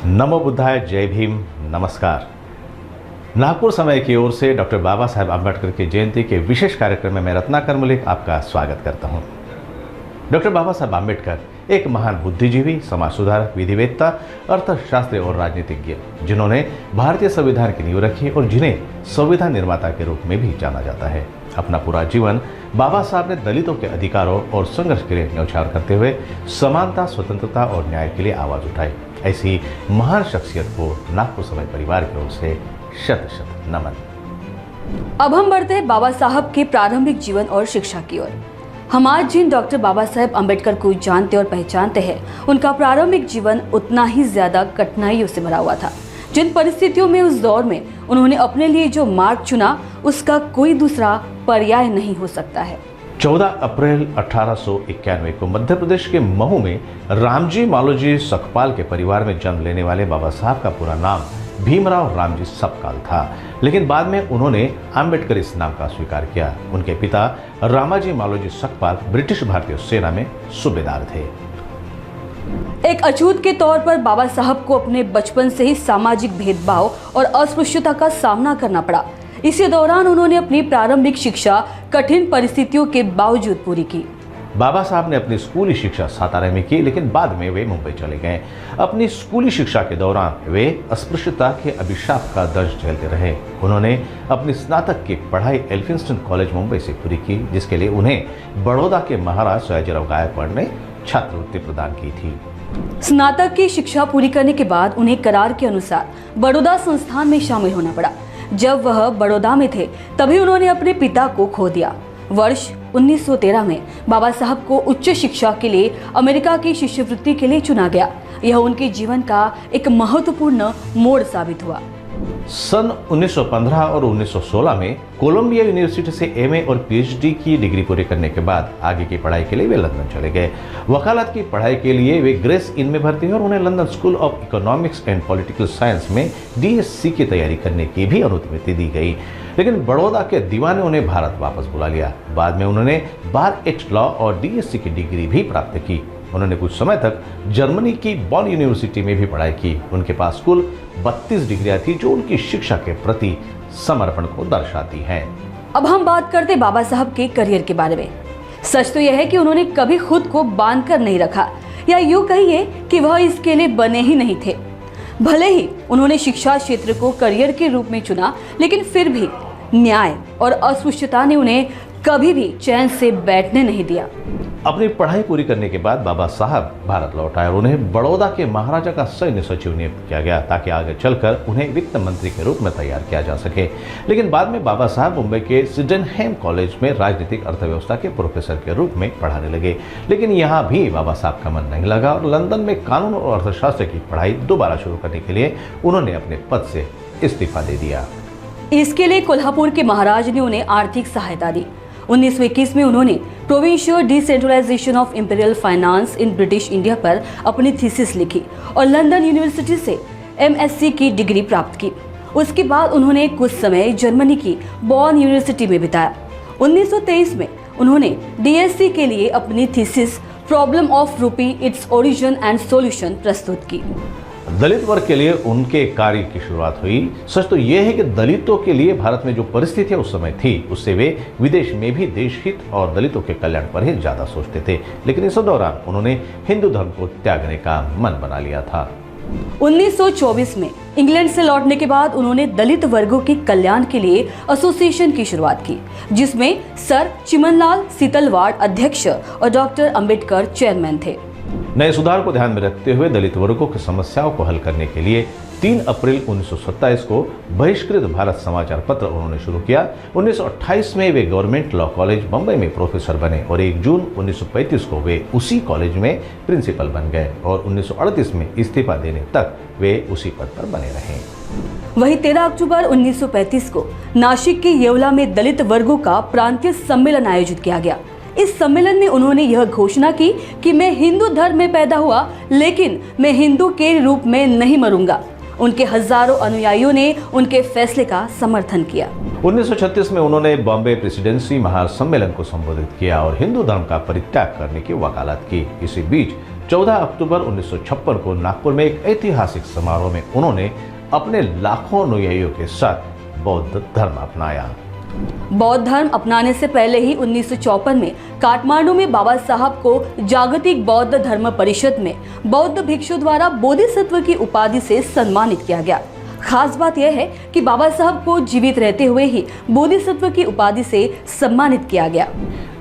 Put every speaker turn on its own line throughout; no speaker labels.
नमो बुद्धाय, जय भीम, नमस्कार। नागपुर समय की ओर से डॉक्टर बाबा साहेब अम्बेडकर की जयंती के विशेष कार्यक्रम में मैं रत्नाकर मलिक आपका स्वागत करता हूं। डॉक्टर बाबा साहेब अम्बेडकर एक महान बुद्धिजीवी, समाज सुधारक, विधिवेत्ता, अर्थशास्त्री और राजनीतिज्ञ, जिन्होंने भारतीय संविधान की नींव रखी और जिन्हें संविधान निर्माता के रूप में भी जाना जाता है। अपना पूरा जीवन बाबा साहब ने दलितों के अधिकारों और संघर्ष के लिए न्यौछावर करते हुए समानता, स्वतंत्रता और न्याय के लिए आवाज उठाई। ऐसी महान शख्सियत को नागपुर समय परिवार की ओर से शत शत नमन।
अब हम बढ़ते हैं बाबा साहब के प्रारंभिक जीवन और शिक्षा की ओर। हम आज जिन डॉक्टर बाबा साहेब अम्बेडकर को जानते और पहचानते हैं, उनका प्रारंभिक जीवन उतना ही ज्यादा कठिनाइयों से भरा हुआ था। जिन परिस्थितियों में उस दौर में उन्होंने अपने लिए जो मार्ग चुना, उसका कोई दूसरा पर्याय नहीं हो सकता है।
14 अप्रैल 1891 को मध्य प्रदेश के महू में रामजी मालोजी सकपाल के परिवार में जन्म लेने वाले बाबा साहब का पूरा नाम भीमराव रामजी सकपाल था, लेकिन बाद में उन्होंने अम्बेडकर इस नाम का स्वीकार किया। उनके पिता रामाजी मालोजी सकपाल ब्रिटिश भारतीय सेना में सूबेदार थे।
एक अछूत के तौर पर बाबा साहब को अपने बचपन से ही सामाजिक भेदभाव और अस्पृश्यता का सामना करना पड़ा। इसी दौरान उन्होंने अपनी प्रारंभिक शिक्षा कठिन परिस्थितियों के बावजूद पूरी की।
बाबा साहब ने अपनी स्कूली शिक्षा सातारा में की, लेकिन बाद में वे मुंबई चले गए। अपनी स्कूली शिक्षा के दौरान वे अस्पृश्यता के अभिशाप का दर्द झेलते रहे। उन्होंने अपनी स्नातक की पढ़ाई एल्फिंस्टन कॉलेज मुंबई से पूरी की, जिसके लिए उन्हें बड़ौदा के महाराज सयाजीराव गायकवाड़ ने छात्रवृत्ति प्रदान की थी।
स्नातक की शिक्षा पूरी करने के बाद उन्हें करार के अनुसार बड़ौदा संस्थान में शामिल होना पड़ा। जब वह बड़ौदा में थे, तभी उन्होंने अपने पिता को खो दिया। वर्ष 1913 में बाबा साहब को उच्च शिक्षा के लिए अमेरिका की शिष्यवृत्ति के लिए चुना गया। यह उनके जीवन का एक महत्वपूर्ण मोड़ साबित हुआ।
सन 1915 और 1916 में कोलंबिया यूनिवर्सिटी से एमए और पीएचडी की डिग्री पूरी करने के बाद आगे की पढ़ाई के लिए वे लंदन चले गए। वकालत की पढ़ाई के लिए वे ग्रेस इन में भर्ती हुए और उन्हें London school of economics and political science में डीएससी की तैयारी करने की भी अनुमति दी गई, लेकिन बड़ौदा के दीवान ने उन्हें भारत वापस बुला लिया। बाद में उन्होंने बार एक्ट लॉ और डीएससी की डिग्री भी प्राप्त की। उन्होंने कुछ समय तक जर्मनी की बॉन यूनिवर्सिटी में भी पढ़ाई की। उनके पास कुल 32 डिग्रियां थी, जो उनकी शिक्षा के प्रति समर्पण को दर्शाती हैं।
अब हम बात करते बाबा साहब के करियर के बारे में। सच तो यह है कि उन्होंने कभी खुद को बांध कर नहीं रखा, या यूं कहिए कि वह इसके लिए बने ही नहीं थे। भले ही उन्होंने शिक्षा क्षेत्र को करियर के रूप में चुना, लेकिन फिर भी न्याय और अस्पृश्यता ने उन्हें कभी भी चैन से बैठने नहीं दिया।
अपनी पढ़ाई पूरी करने के बाद बाबा साहब भारत लौट आए और उन्हें बड़ौदा के महाराजा का सैन्य सचिव नियुक्त किया गया, ताकि आगे चलकर उन्हें वित्त मंत्री के रूप में तैयार किया जा सके। लेकिन बाद में बाबा साहब मुंबई के सिडेनहेम कॉलेज में राजनीतिक अर्थव्यवस्था के प्रोफेसर के रूप में पढ़ाने लगे, लेकिन यहाँ भी बाबा साहब का मन नहीं लगा और लंदन में कानून और अर्थशास्त्र की पढ़ाई दोबारा शुरू करने के लिए उन्होंने अपने पद से इस्तीफा दे दिया।
इसके लिए कोल्हापुर के महाराज ने उन्हें आर्थिक सहायता दी। 1921 में उन्होंने provincial decentralisation of imperial finance in British India पर अपनी थीसिस लिखी और लंदन यूनिवर्सिटी से एमएससी की डिग्री प्राप्त की। उसके बाद उन्होंने कुछ समय जर्मनी की बॉन यूनिवर्सिटी में बिताया। 1923 में उन्होंने डीएससी के लिए अपनी थीसिस प्रॉब्लम ऑफ रूपी, इट्स ओरिजिन एंड सॉल्यूशन प्रस्तुत की।
दलित वर्ग के लिए उनके कार्य की शुरुआत हुई। सच तो यह है कि दलितों के लिए भारत में जो परिस्थितियां उस समय थी, उससे वे विदेश में भी देश हित और दलितों के कल्याण पर ही ज्यादा सोचते थे, लेकिन इस दौरान उन्होंने हिंदू धर्म को त्यागने का मन बना लिया था।
1924 में इंग्लैंड से लौटने के बाद उन्होंने दलित वर्गों के कल्याण के लिए एसोसिएशन की शुरुआत की, जिसमें सर चिमनलाल सीतलवाड़ अध्यक्ष और डॉक्टर अंबेडकर चेयरमैन थे।
नए सुधार को ध्यान में रखते हुए दलित वर्गों की समस्याओं को हल करने के लिए 3 अप्रैल 1927 को बहिष्कृत भारत समाचार पत्र उन्होंने शुरू किया। 1928 में वे गवर्नमेंट लॉ कॉलेज मुंबई में प्रोफेसर बने और 1 जून 1935 को वे उसी कॉलेज में प्रिंसिपल बन गए और 1938 में इस्तीफा देने तक वे उसी पद पर बने रहे।
वही 13 अक्टूबर 1935 को नासिक के येवला में दलित वर्गों का प्रांतीय सम्मेलन आयोजित किया गया। इस सम्मेलन में उन्होंने यह घोषणा की कि मैं हिंदू धर्म में पैदा हुआ, लेकिन मैं हिंदू के रूप में नहीं मरूंगा। उनके हजारों अनुयायियों ने उनके फैसले का समर्थन किया।
1936 में उन्होंने बॉम्बे प्रेसिडेंसी महासम्मेलन को संबोधित किया और हिंदू धर्म का परित्याग करने की वकालत की। इसी बीच 14 अक्टूबर 1956 को नागपुर में एक ऐतिहासिक समारोह में उन्होंने अपने लाखों अनुयायियों के साथ बौद्ध धर्म अपनाया।
बौद्ध धर्म अपनाने से पहले ही 1954 में काठमांडू में बाबा साहब को जागतिक बौद्ध धर्म परिषद में बौद्ध भिक्षु द्वारा बोधिसत्व की उपाधि से सम्मानित किया गया। खास बात यह है कि बाबा साहब को जीवित रहते हुए ही बोधिसत्व की उपाधि से सम्मानित किया गया।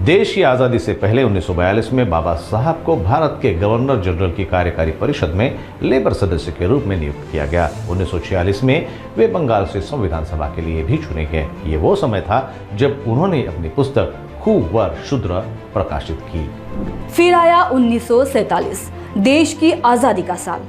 देश की आज़ादी से पहले 1942 में बाबा साहब को भारत के गवर्नर जनरल की कार्यकारी परिषद में लेबर सदस्य के रूप में नियुक्त किया गया। 1946 में वे बंगाल से संविधान सभा के लिए भी चुने गए। ये वो समय था जब उन्होंने अपनी पुस्तक हु वर शूद्र प्रकाशित की।
फिर आया 1947, देश की आजादी का साल।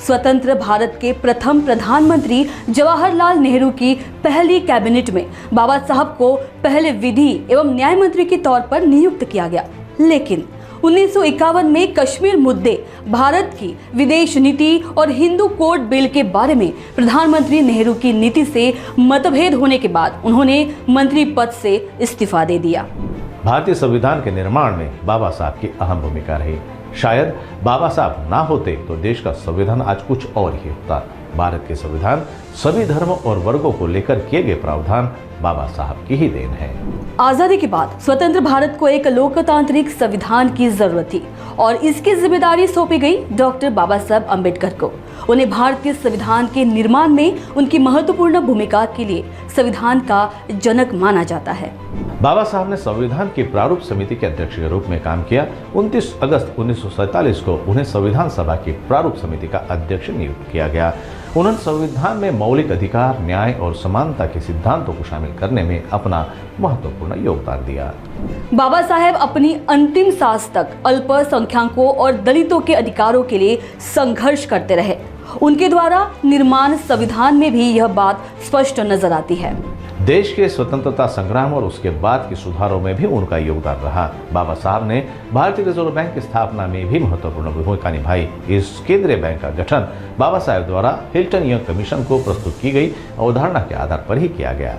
स्वतंत्र भारत के प्रथम प्रधानमंत्री जवाहरलाल नेहरू की पहली कैबिनेट में बाबा साहब को पहले विधि एवं न्याय मंत्री के तौर पर नियुक्त किया गया। लेकिन 1951 में कश्मीर मुद्दे, भारत की विदेश नीति और हिंदू कोड बिल के बारे में प्रधानमंत्री नेहरू की नीति से मतभेद होने के बाद उन्होंने मंत्री पद से इस्तीफा दे दिया।
भारतीय संविधान के निर्माण में बाबा साहब की अहम भूमिका रही। शायद बाबा साहब ना होते तो देश का संविधान आज कुछ और ही होता। भारत के संविधान सभी धर्म और वर्गों को लेकर किए गए प्रावधान बाबा साहब की ही देन है।
आजादी के बाद स्वतंत्र भारत को एक लोकतांत्रिक संविधान की जरूरत थी और इसकी जिम्मेदारी सौंपी गई डॉक्टर बाबा साहब अम्बेडकर को। उन्हें भारतीय संविधान के निर्माण में उनकी महत्वपूर्ण भूमिका के लिए संविधान का जनक माना जाता है।
बाबा साहब ने संविधान की प्रारूप समिति के अध्यक्ष के रूप में काम किया। 29 अगस्त 1947 को उन्हें संविधान सभा की प्रारूप समिति का अध्यक्ष नियुक्त किया गया। उन्होंने संविधान में मौलिक अधिकार, न्याय और समानता के सिद्धांतों को शामिल करने में अपना महत्वपूर्ण योगदान दिया।
बाबा साहेब अपनी अंतिम सांस तक अल्पसंख्यकों और दलितों के अधिकारों के लिए संघर्ष करते रहे। उनके द्वारा निर्माण संविधान में भी यह बात स्पष्ट नजर आती है।
देश के स्वतंत्रता संग्राम और उसके बाद के सुधारों में भी उनका योगदान रहा। बाबा साहब ने भारतीय रिजर्व बैंक की स्थापना में भी महत्वपूर्ण भूमिका निभाई। इस केंद्रीय बैंक का गठन बाबा साहब द्वारा हिल्टन यंग कमीशन को प्रस्तुत की गई अवधारणा के आधार पर ही किया गया।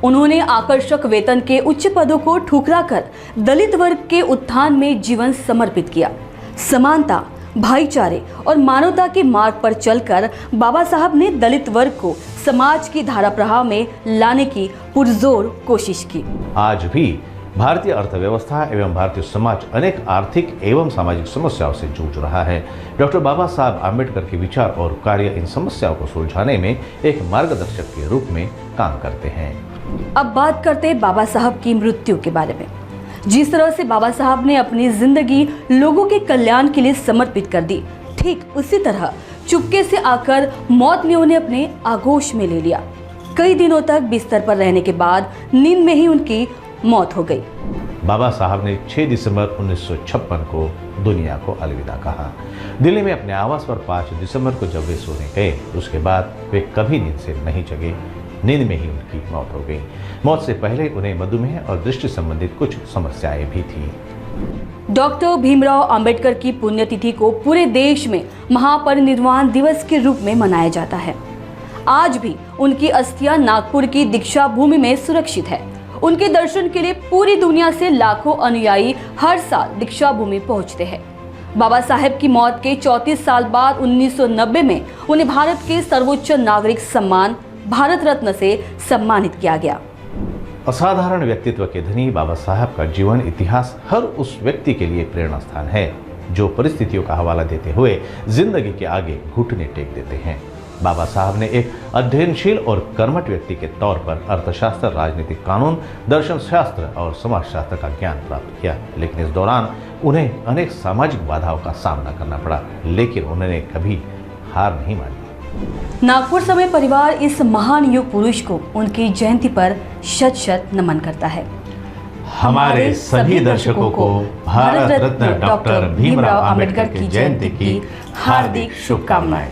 उन्होंने आकर्षक वेतन के उच्च पदों को ठुकरा कर दलित वर्ग के उत्थान में जीवन समर्पित किया। समानता, भाईचारे और मानवता के मार्ग पर चलकर बाबा साहब ने दलित वर्ग को समाज की धारा प्रवाह में लाने की पुरजोर कोशिश की।
आज भी भारतीय अर्थव्यवस्था एवं भारतीय समाज अनेक आर्थिक एवं सामाजिक समस्याओं से जूझ रहा है। डॉक्टर बाबा साहब आम्बेडकर के विचार और कार्य इन समस्याओं को सुलझाने में एक मार्गदर्शक के रूप में काम करते हैं।
अब बात करते हैं बाबा साहब की मृत्यु के बारे में। जिस तरह से बाबा साहब ने अपनी जिंदगी लोगों के कल्याण के लिए समर्पित कर दी, ठीक उसी तरह चुपके से आकर मौत ने उन्हें अपने आगोश में ले लिया। कई दिनों तक बिस्तर पर रहने के बाद नींद में ही उनकी मौत हो गई।
बाबा साहब ने 6 दिसंबर 1956 को दुनिया को अलविदा कहा। दिल्ली में अपने आवास पर 5 दिसंबर को जब वे सोने गए, उसके बाद वे कभी नींद से नहीं जगे। नींद में ही उनकी मौत हो गई। मौत से पहले उन्हें मधुमेह और दृष्टि संबंधित कुछ समस्याएं भी थी।
डॉक्टर भीमराव अंबेडकर की पुण्यतिथि को पूरे देश में महापरिनिर्वाण दिवस के रूप में मनाया जाता है। आज भी उनकी अस्थियां नागपुर की दीक्षा भूमि में सुरक्षित है। उनके दर्शन के लिए पूरी दुनिया से लाखों अनुयायी हर साल दीक्षा भूमि पहुंचते हैं। बाबा साहेब की मौत के 34 साल बाद 1990 में उन्हें भारत के सर्वोच्च नागरिक सम्मान भारत रत्न से सम्मानित किया गया।
असाधारण व्यक्तित्व के धनी बाबा साहब का जीवन इतिहास हर उस व्यक्ति के लिए प्रेरणा स्थान है जो परिस्थितियों का हवाला देते हुए जिंदगी के आगे घुटने टेक देते हैं। बाबा साहब ने एक अध्ययनशील और कर्मठ व्यक्ति के तौर पर अर्थशास्त्र, राजनीतिक कानून, दर्शन शास्त्र और समाजशास्त्र का ज्ञान प्राप्त किया। लेकिन इस दौरान उन्हें अनेक सामाजिक बाधाओं का सामना करना पड़ा, लेकिन उन्होंने कभी हार नहीं मानी।
नागपुर समय परिवार इस महान युग पुरुष को उनकी जयंती पर शत-शत नमन करता है।
हमारे सभी दर्शकों को भारत रत्न डॉक्टर भीमराव अंबेडकर की जयंती की हार्दिक शुभकामनाएं।